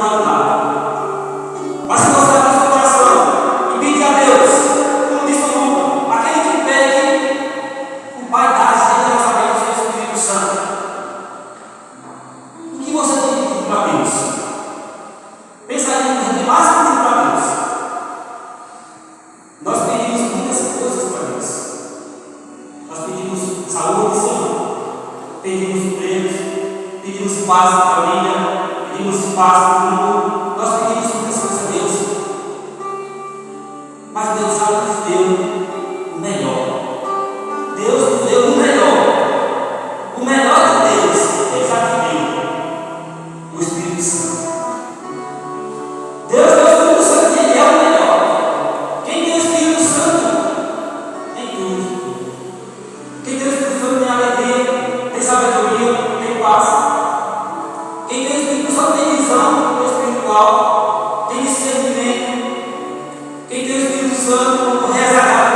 demorado nada. Mas se você abrir seu coração e pedir a Deus, como disse o Lucas, aquele que pede, o Pai dá generosamente o Espírito Santo. O que você tem pedido para Deus? Pensa aí no que você tem mais pedido para Deus. Nós pedimos muitas coisas para Deus. Nós pedimos saúde, Senhor. Pedimos empregos. Pedimos paz na família. Pedimos paz no mundo. Nós pedimos muitas coisas a Deus. Mas Deus já nos deu o melhor. Deus nos deu o melhor. O melhor de Deus, Ele já te deu. O Espírito Santo. Deus deu o Espírito Santo, Ele é o melhor. Quem tem o Espírito Santo tem tudo. Quem tem o Espírito Santo tem alegria, tem sabedoria, tem paz. Quem tem o Espírito Santo tem visão espiritual, tem discernimento. Quem tem o Espírito Santo reza a